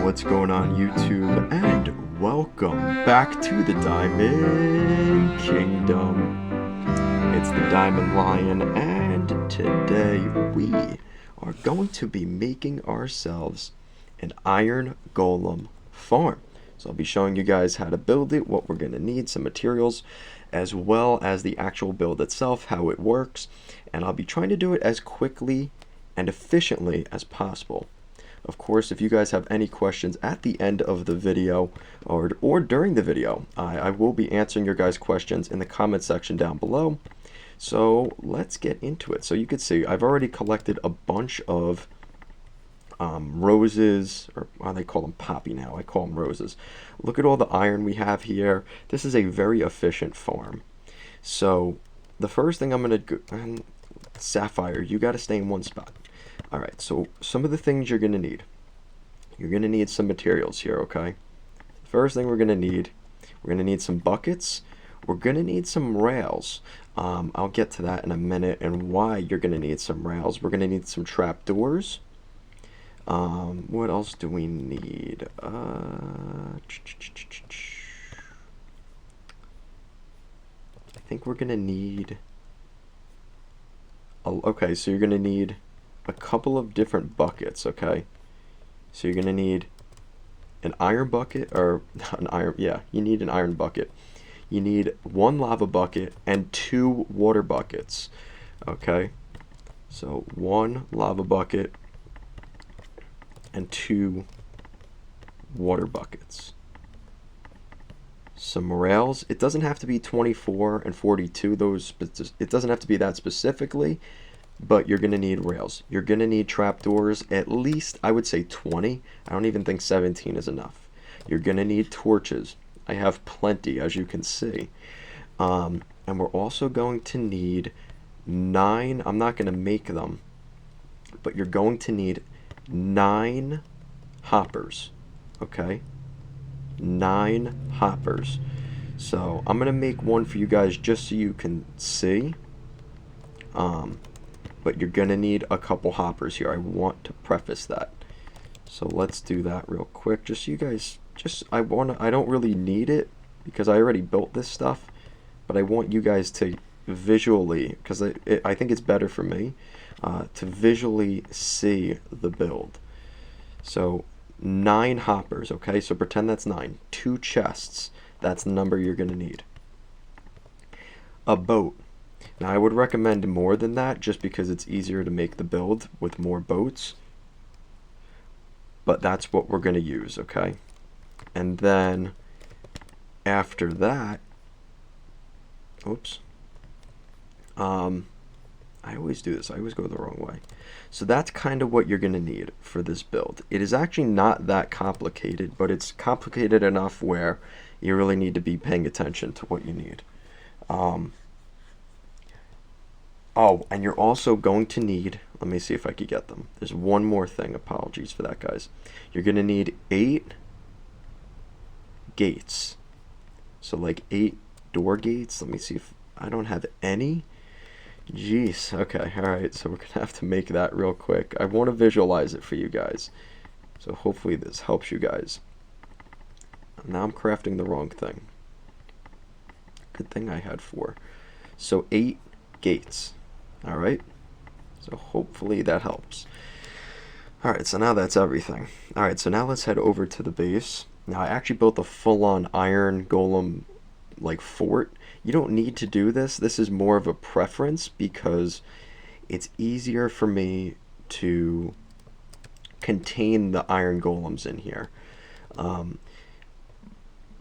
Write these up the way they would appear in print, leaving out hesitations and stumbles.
What's going on YouTube, and welcome back to the Diamond Kingdom. It's the Diamond Lion, and today we are going to be making ourselves an iron golem farm. So I'll be showing you guys how to build it, what we're going to need, some materials, as well as the actual build itself, how it works, and I'll be trying to do it as quickly and efficiently as possible. Of course, if you guys have any questions at the end of the video or during the video, I will be answering your guys' questions in the comment section down below. So let's get into it. So you can see I've already collected a bunch of roses, or they call them poppy now. I call them roses. Look at all the iron we have here. This is a very efficient farm. So the first thing I'm going to do, Sapphire, you got to stay in one spot. Alright, so some of the things you're going to need. You're going to need some materials here, okay? First thing we're going to need some buckets. We're going to need some rails. I'll get to that in a minute and why you're going to need some rails. We're going to need some trapdoors. What else do we need? I think we're going to need... okay, so you're going to need a couple of different buckets, okay? So you're going to need an iron bucket, or an iron, yeah, you need an iron bucket. You need one lava bucket and two water buckets, okay? So one lava bucket and two water buckets. Some rails. It doesn't have to be 24 and 42, it doesn't have to be that specifically, but you're going to need rails. You're going to need trapdoors, at least I would say 20. I don't even think 17 is enough. You're going to need torches. I have plenty, as you can see. And we're also going to need 9, I'm not going to make them, but you're going to need 9 hoppers, okay? 9 hoppers. So I'm going to make one for you guys just so you can see. But you're going to need a couple hoppers here. I want to preface that. So let's do that real quick. Just so you guys, I don't really need it because I already built this stuff, but I want you guys to visually, because I think it's better for me, to visually see the build. So 9 hoppers, okay? So pretend that's 9. 2 chests, that's the number you're going to need. A boat. Now I would recommend more than that just because it's easier to make the build with more boats. But that's what we're going to use, okay? And then after that, oops. I always do this. I always go the wrong way. So that's kind of what you're going to need for this build. It is actually not that complicated, but it's complicated enough where you really need to be paying attention to what you need. Oh, and you're also going to need, let me see if I can get them. There's one more thing. Apologies for that, guys. You're going to need 8 gates. So like 8 door gates. Let me see if I don't have any. Jeez. Okay. All right. So we're going to have to make that real quick. I want to visualize it for you guys. So hopefully this helps you guys. Now I'm crafting the wrong thing. Good thing I had 4. So 8 gates. All right, so hopefully that helps. All right, so now that's everything. All right, so now let's head over to the base. Now I actually built a full-on iron golem like fort. You don't need to do this. This is more of a preference because it's easier for me to contain the iron golems in here.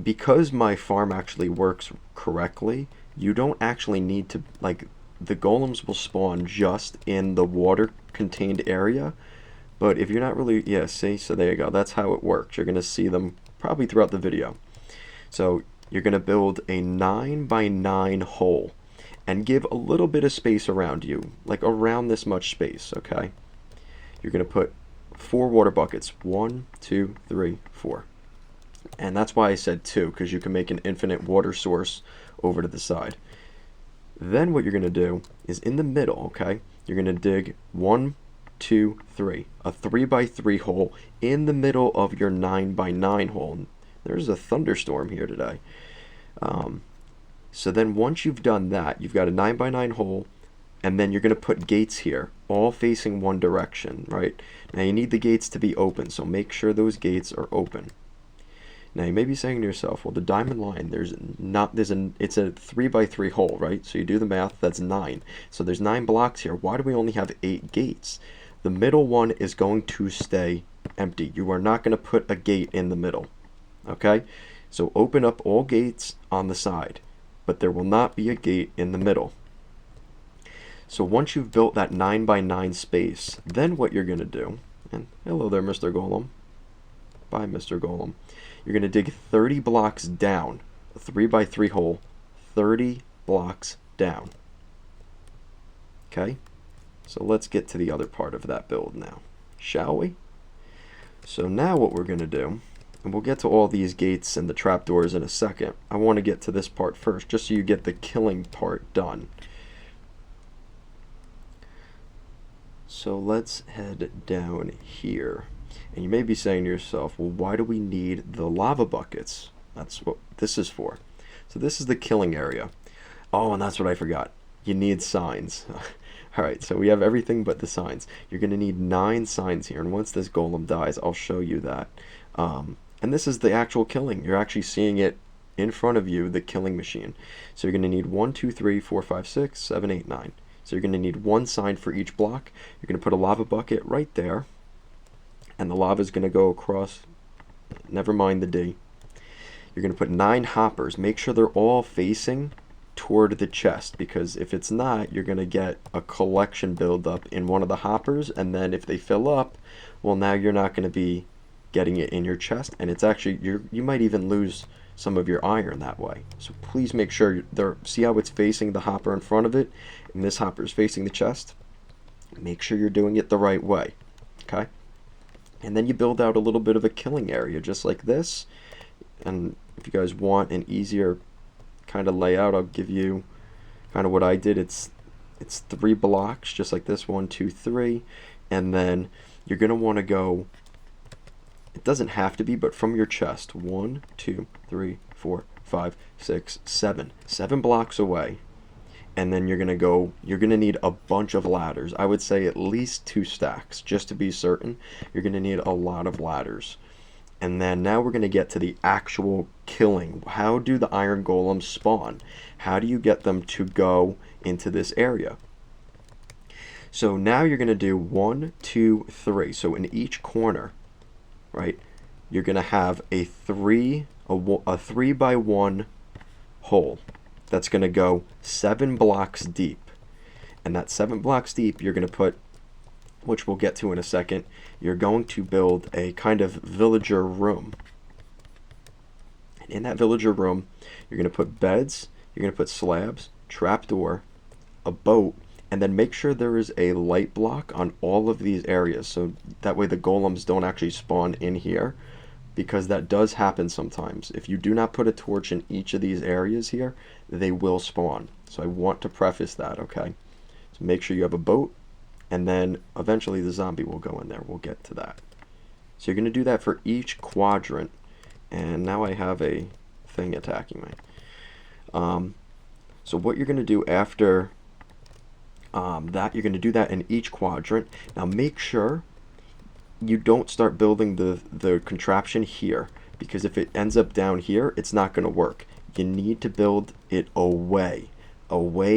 Because my farm actually works correctly, you don't actually need to, like, the golems will spawn just in the water contained area, but if you're not really, yeah, see, so there you go, that's how it works. You're going to see them probably throughout the video. So you're going to build a 9 by 9 hole and give a little bit of space around you, like around this much space, okay? You're going to put 4 water buckets, 1, 2, 3, 4. And that's why I said 2, because you can make an infinite water source over to the side. Then what you're going to do is in the middle, okay, you're going to dig 1 2, 3. A 3 by 3 hole in the middle of your 9 by 9 hole. There's a thunderstorm here today. So then once you've done that, you've got a 9 by 9 hole, and then you're going to put gates here, all facing one direction, right? Now you need the gates to be open, so make sure those gates are open. Now you may be saying to yourself, well, the diamond line, it's a 3 by 3 hole, right? So you do the math, that's 9. So there's 9 blocks here. Why do we only have 8 gates? The middle one is going to stay empty. You are not going to put a gate in the middle, okay? So open up all gates on the side, but there will not be a gate in the middle. So once you've built that 9 by 9 space, then what you're going to do, and hello there, Mr. Golem. Bye, Mr. Golem. You're going to dig 30 blocks down, a 3 by 3 hole, 30 blocks down. Okay? So let's get to the other part of that build now, shall we? So now what we're going to do, and we'll get to all these gates and the trapdoors in a second. I want to get to this part first, just so you get the killing part done. So let's head down here. And you may be saying to yourself, well, why do we need the lava buckets? That's what this is for. So this is the killing area. Oh, and that's what I forgot. You need signs. Alright, so we have everything but the signs. You're going to need 9 signs here, and once this golem dies, I'll show you that. And this is the actual killing. You're actually seeing it in front of you, the killing machine. So you're going to need 1, 2, 3, 4, 5, 6, 7, 8, 9. So you're going to need 1 sign for each block. You're going to put a lava bucket right there. And the lava is going to go across, never mind the D. You're going to put 9 hoppers. Make sure they're all facing toward the chest, because if it's not, you're going to get a collection buildup in one of the hoppers, and then if they fill up, well, now you're not going to be getting it in your chest, and it's actually, you might even lose some of your iron that way. So please make sure see how it's facing the hopper in front of it, and this hopper is facing the chest. Make sure you're doing it the right way, okay? And then you build out a little bit of a killing area just like this. And if you guys want an easier kind of layout, I'll give you kind of what I did. It's 3 blocks just like this, 1, 2, 3, and then you're going to want to go, it doesn't have to be, but from your chest, 1, 2, 3, 4, 5, 6, 7 blocks away. And then you're going to need a bunch of ladders. I would say at least 2 stacks, just to be certain. You're going to need a lot of ladders. And then now we're going to get to the actual killing. How do the iron golems spawn? How do you get them to go into this area? So now you're going to do 1, 2, 3. So in each corner, right, you're going to have a 3 by 1 hole. That's going to go 7 blocks deep. And that 7 blocks deep, you're going to put, which we'll get to in a second, you're going to build a kind of villager room. And in that villager room, you're going to put beds, you're going to put slabs, trapdoor, a boat, and then make sure there is a light block on all of these areas, so that way the golems don't actually spawn in here, because that does happen sometimes. If you do not put a torch in each of these areas here, they will spawn. So I want to preface that, okay? So make sure you have a boat, and then eventually the zombie will go in there. We'll get to that. So you're going to do that for each quadrant, and now I have a thing attacking me. So what you're going to do after that, you're going to do that in each quadrant. Now make sure you don't start building the contraption here, because if it ends up down here, it's not going to work. You need to build it away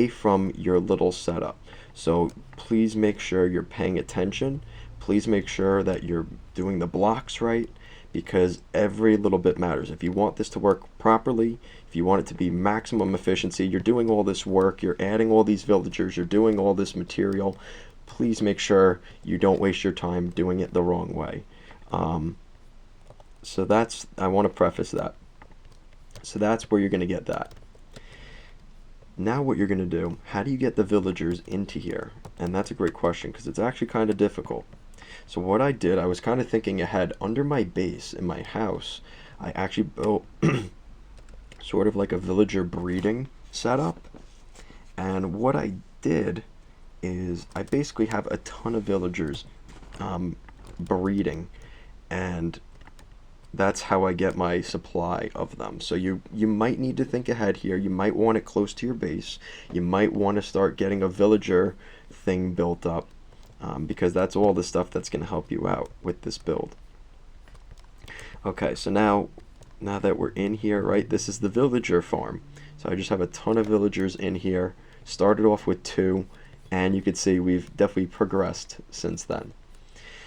from your little setup. So please make sure you're paying attention. Please make sure that you're doing the blocks right, because every little bit matters. If you want this to work properly, if you want it to be maximum efficiency, you're doing all this work, you're adding all these villagers, you're doing all this material, please make sure you don't waste your time doing it the wrong way. So that's, I want to preface that. So that's where you're going to get that. Now what you're going to do, how do you get the villagers into here? And that's a great question, because it's actually kind of difficult. So what I did, I was kind of thinking ahead. Under my base in my house, I actually built sort of like a villager breeding setup. And what I did is I basically have a ton of villagers breeding, and that's how I get my supply of them. So you might need to think ahead here. You might want it close to your base. You might want to start getting a villager thing built up, because that's all the stuff that's going to help you out with this build. Okay, so now that we're in here, right, this is the villager farm. So I just have a ton of villagers in here. Started off with 2, and you can see we've definitely progressed since then.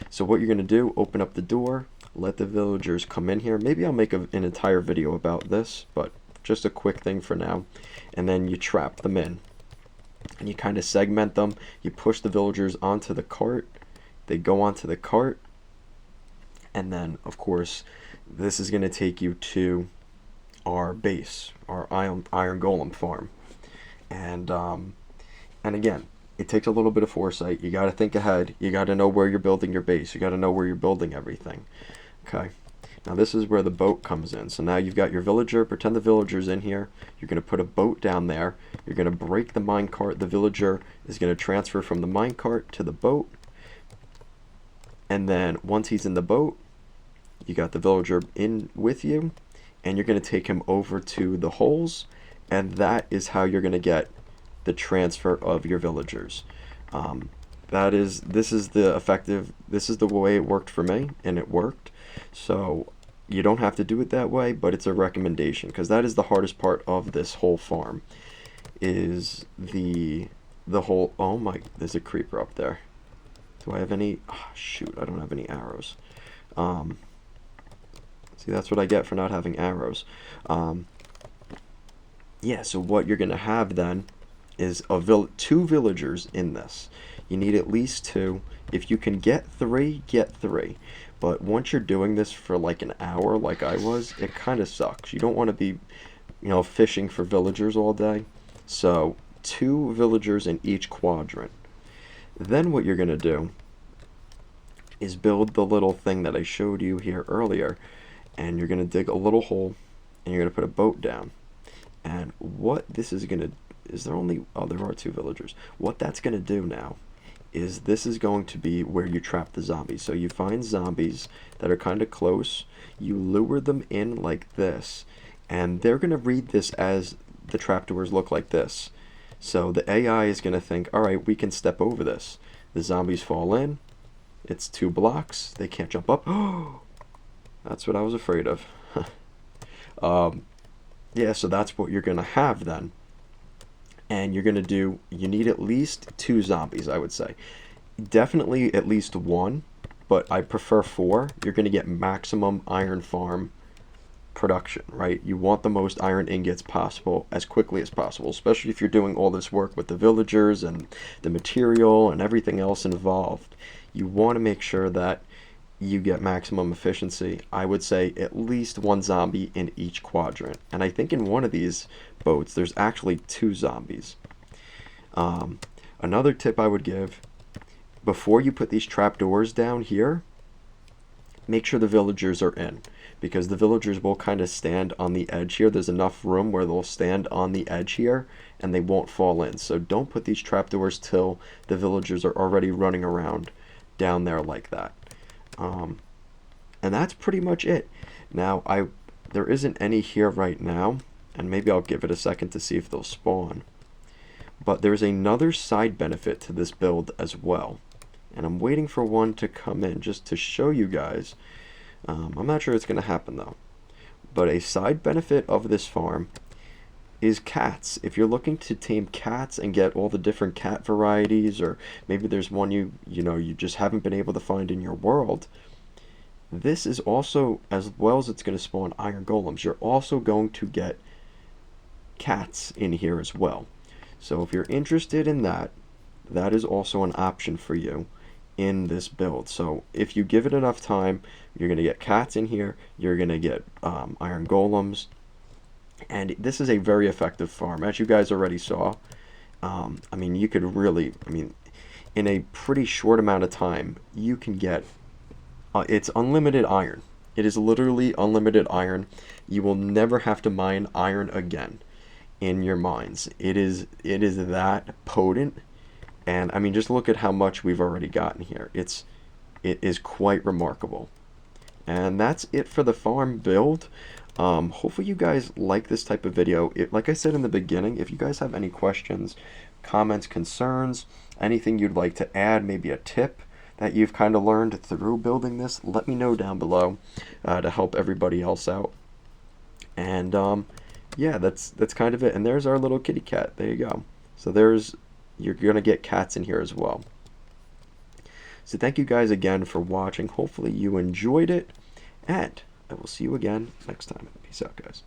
So what you're going to do, open up the door, let the villagers come in here. Maybe I'll make an entire video about this, but just a quick thing for now. And then you trap them in. And you kind of segment them. You push the villagers onto the cart. They go onto the cart. And then, of course, this is going to take you to our base, our iron golem farm. And again, it takes a little bit of foresight. You got to think ahead. You got to know where you're building your base. You got to know where you're building everything. Okay. Now this is where the boat comes in. So now you've got your villager. Pretend the villager's in here. You're going to put a boat down there. You're going to break the minecart. The villager is going to transfer from the minecart to the boat. And then once he's in the boat, you got the villager in with you, and you're going to take him over to the holes, and that is how you're going to get the transfer of your villagers. This is the way it worked for me, and it worked. So you don't have to do it that way, but it's a recommendation, because that is the hardest part of this whole farm, is the whole, oh my, there's a creeper up there. Do I have any, oh, shoot, I don't have any arrows. See, that's what I get for not having arrows. Yeah, so what you're going to have then is 2 villagers in this. You need at least 2. If you can get 3, get 3. But once you're doing this for like an hour, like I was, it kind of sucks. You don't want to be, fishing for villagers all day. So 2 villagers in each quadrant. Then what you're going to do is build the little thing that I showed you here earlier. And you're going to dig a little hole, and you're going to put a boat down. And what this is going to, there are 2 villagers. What that's going to do now is this is going to be where you trap the zombies. So you find zombies that are kind of close, you lure them in like this, and they're going to read this as the trapdoors look like this. So the AI is going to think, all right, we can step over this. The zombies fall in, it's 2 blocks, they can't jump up. That's what I was afraid of. Yeah, so that's what you're going to have then. And you're going to do, you need at least 2 zombies, I would say. Definitely at least 1, but I prefer 4. You're going to get maximum iron farm production, right? You want the most iron ingots possible as quickly as possible, especially if you're doing all this work with the villagers and the material and everything else involved. You want to make sure that you get maximum efficiency. I would say at least 1 zombie in each quadrant. And I think in one of these boats, there's actually 2 zombies. Another tip I would give, before you put these trapdoors down here, make sure the villagers are in. Because the villagers will kind of stand on the edge here. There's enough room where they'll stand on the edge here, and they won't fall in. So don't put these trapdoors till the villagers are already running around down there like that. And that's pretty much it. Now, there isn't any here right now, and maybe I'll give it a second to see if they'll spawn. But there's another side benefit to this build as well. And I'm waiting for one to come in just to show you guys. I'm not sure it's going to happen though. But a side benefit of this farm is cats. If you're looking to tame cats and get all the different cat varieties, or maybe there's one you just haven't been able to find in your world, this is also, as well as it's going to spawn iron golems, you're also going to get cats in here as well. So if you're interested in that, that is also an option for you in this build. So if you give it enough time, you're going to get cats in here, you're going to get iron golems, and this is a very effective farm, as you guys already saw. I mean, you could really, in a pretty short amount of time, you can get, it's unlimited iron. It is literally unlimited iron. You will never have to mine iron again in your mines. It is that potent And I mean, just look at how much we've already gotten here. It is quite remarkable. And that's it for the farm build. Hopefully you guys like this type of video. Like I said in the beginning, if you guys have any questions, comments, concerns, anything you'd like to add, maybe a tip that you've kind of learned through building this, let me know down below to help everybody else out. And yeah, that's kind of it. And there's our little kitty cat. There you go. So you're gonna get cats in here as well. So thank you guys again for watching. Hopefully you enjoyed it, and I will see you again next time. Peace out, guys.